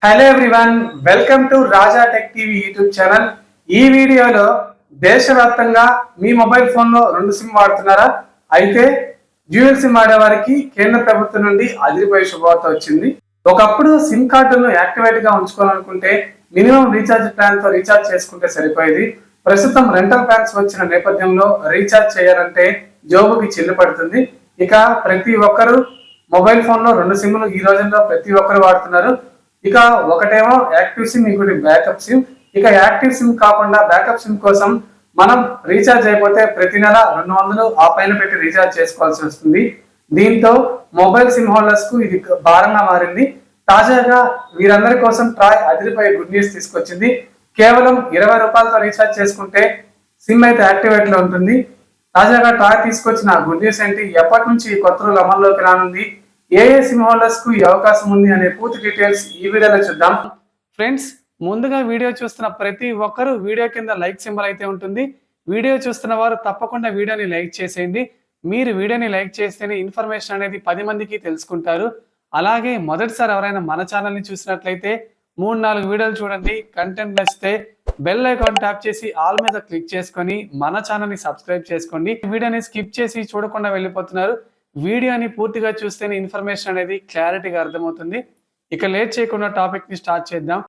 Hello everyone, welcome to Raja tech TV YouTube channel. ఈ వీడియోలో దేశవ్యాప్తంగా మీ మొబైల్ ఫోన్లో 2 సిమ్ వాడుతున్నారా? అయితే డ్యూయల్ సిమ్ వాడే వారికి కేంద్ర ప్రభుత్వం నుండి అదిరిపోయే శుభవార్త వచ్చింది. ఒకప్పుడు సిమ్ కార్డును యాక్టివేట్ గా ఉంచుకోవాలనుకుంటే మినిమం రీఛార్జ్ ప్లాన్ తో రీఛార్జ్ చేసుకుంటే సరిపోయేది. ప్రస్తుతం రెంటల్ ప్లాన్స్ వచ్చిన నేపథ్యంలో రీఛార్జ్ చేయాలంటే జోబుకి చిల్లు పడుతుంది. ఇక ప్రతి ఒక్కరు మొబైల్ ఫోన్ లో 2 సిమ్లు ఈ రోజుల్లో ప్రతి ఒక్కరు వాడుతున్నారు. ఇక ఒకటేమో యాక్టివ్ సిమ్, ఇంకోటి బ్యాకప్ సిమ్. ఇక యాక్టివ్ సిమ్ కాకుండా బ్యాకప్ సిమ్ కోసం మనం రీఛార్జ్ అయిపోతే ప్రతి నెల 200 ఆ పైన పెట్టి రీఛార్జ్ చేసుకోవాల్సి వస్తుంది. దీంతో మొబైల్ సిమ్ హోల్డర్స్ కు ఇది భారంగా మారింది. తాజాగా వీరందరి కోసం ట్రాయ్ అదిరిపోయే గుడ్ న్యూస్ తీసుకొచ్చింది. కేవలం 20 రూపాయలతో రీఛార్జ్ చేసుకుంటే సిమ్ అయితే యాక్టివేట్ లో ఉంటుంది. తాజాగా ట్రాయ్ తీసుకొచ్చిన గుడ్ న్యూస్ ఏంటి, ఎప్పటి నుంచి ఈ కొత్త రూల్ అమల్లోకి రానుంది, ఏ సిమ్ హోల్డర్స్ కు ఈ అవకాశం ఉంది అనే పూర్తి డీటెయిల్స్ ఈ వీడియోలో చూద్దాం. ఫ్రెండ్స్, ముందుగా వీడియో చూస్తున్న ప్రతి ఒక్కరు వీడియో కింద లైక్ సింబల్ అయితే ఉంటుంది. వీడియో చూస్తున్న వారు తప్పకుండా వీడియోని లైక్ చేసేయండి. మీరు వీడియోని లైక్ చేస్తేనే ఇన్ఫర్మేషన్ అనేది 10 మందికి తెలుసుకుంటారు. అలాగే మొదటిసారి ఎవరైనా మన ఛానల్ని చూసినట్లయితే 3-4 వీడియోలు చూడండి. కంటెంట్ నచ్చితే బెల్ ఐకాన్ ట్యాప్ చేసి ఆల్ మీద క్లిక్ చేసుకొని మన ఛానల్ని సబ్స్క్రైబ్ చేసుకోండి. వీడియోని స్కిప్ చేసి చూడకుండా వెళ్ళిపోతున్నారు. వీడియోని పూర్తిగా చూస్తేనే ఇన్ఫర్మేషన్ అనేది క్లారిటీగా అర్థమవుతుంది. ఇక లేట్ చేయకుండా టాపిక్ ని స్టార్ట్ చేద్దాం.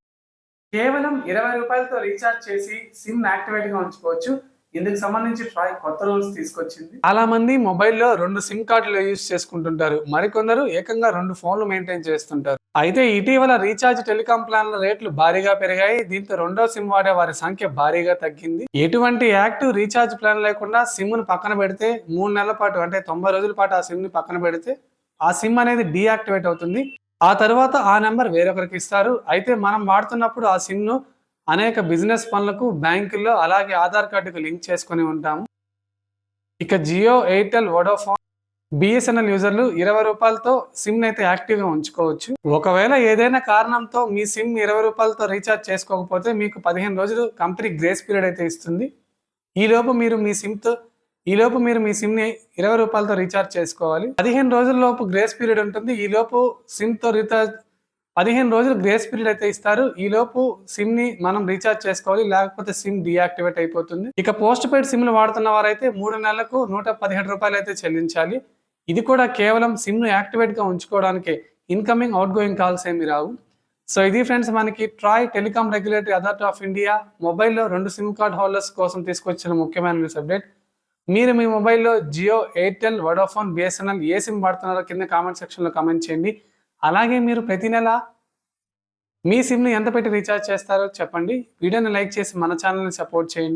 కేవలం 20 రూపాయలతో రీఛార్జ్ చేసి సిమ్ యాక్టివేట్ గా ఉంచుకోవచ్చు. ఇందుకు సంబంధించి ట్రాయ్ కొత్త రూల్స్ తీసుకొచ్చింది. చాలా మంది మొబైల్లో 2 సిమ్ కార్డులు యూజ్ చేసుకుంటుంటారు. మరికొందరు ఏకంగా 2 ఫోన్లు మెయింటైన్ చేస్తుంటారు. అయితే ఇటీవల రీఛార్జ్ టెలికాం ప్లాన్ల రేట్లు భారీగా పెరిగాయి. దీంతో 2వ సిమ్ వాడే వారి సంఖ్య భారీగా తగ్గింది. ఎటువంటి యాక్టివ్ రీఛార్జ్ ప్లాన్ లేకుండా సిమ్ ను పక్కన పెడితే 3 నెలల పాటు, అంటే 90 రోజుల పాటు ఆ సిమ్ ని పక్కన పెడితే ఆ సిమ్ అనేది డీయాక్టివేట్ అవుతుంది. ఆ తర్వాత ఆ నెంబర్ వేరొకరికి ఇస్తారు. అయితే మనం వాడుతున్నప్పుడు ఆ సిమ్ ను అనేక బిజినెస్ పనులకు, బ్యాంకుల్లో, అలాగే ఆధార్ కార్డుకు లింక్ చేసుకుని ఉంటాము. ఇక జియో, ఎయిర్టెల్, వోడాఫోన్, బిఎస్ఎన్ఎల్ యూజర్లు 20 రూపాయలతో సిమ్ అయితే యాక్టివ్ గా ఉంచుకోవచ్చు. ఒకవేళ ఏదైనా కారణంతో మీ సిమ్ 20 రూపాయలతో రీఛార్జ్ చేసుకోకపోతే మీకు 15 రోజులు కంపెనీ గ్రేస్ పీరియడ్ అయితే ఇస్తుంది. ఈలోపు మీరు మీ సిమ్ ని 20 రూపాయలతో రీఛార్జ్ చేసుకోవాలి. 15 రోజుల లోపు గ్రేస్ పీరియడ్ ఉంటుంది. ఈలోపు సిమ్ తో రీఛార్జ్ 15 రోజులు గ్రేస్ పీరియడ్ అయితే ఇస్తారు. ఈ లోపు సిమ్ ని మనం రీఛార్జ్ చేసుకోవాలి, లేకపోతే సిమ్ డీయాక్టివేట్ అయిపోతుంది. ఇక పోస్ట్ పెయిడ్ సిమ్లు వాడుతున్న వారైతే 3 నెలలకు 117 రూపాయలు అయితే చెల్లించాలి. ఇది కూడా కేవలం సిమ్ ను యాక్టివేట్ గా ఉంచుకోవడానికి, ఇన్కమింగ్ అవుట్ గోయింగ్ కాల్స్ ఏమి రావు. సో ఇది ఫ్రెండ్స్, మనకి Troy telecom regulatory authority of India మొబైల్లో 2 సిమ్ కార్డ్ హోల్డర్స్ కోసం తీసుకొచ్చిన ముఖ్యమైన న్యూస్ అప్డేట్. మీరు మీ మొబైల్లో జియో, ఎయిర్టెల్, వోడాఫోన్, బిఎస్ఎన్ఎల్ ఏ సిమ్ వాడుతున్నారో కింద కామెంట్ సెక్షన్ లో కామెంట్ చేయండి. అలాగే మీరు ప్రతి నెల మీ సిమ్ని ఎంత పెట్టి రీఛార్జ్ చేస్తారో చెప్పండి. వీడియోని లైక్ చేసి మన ఛానల్ని సపోర్ట్ చేయండి.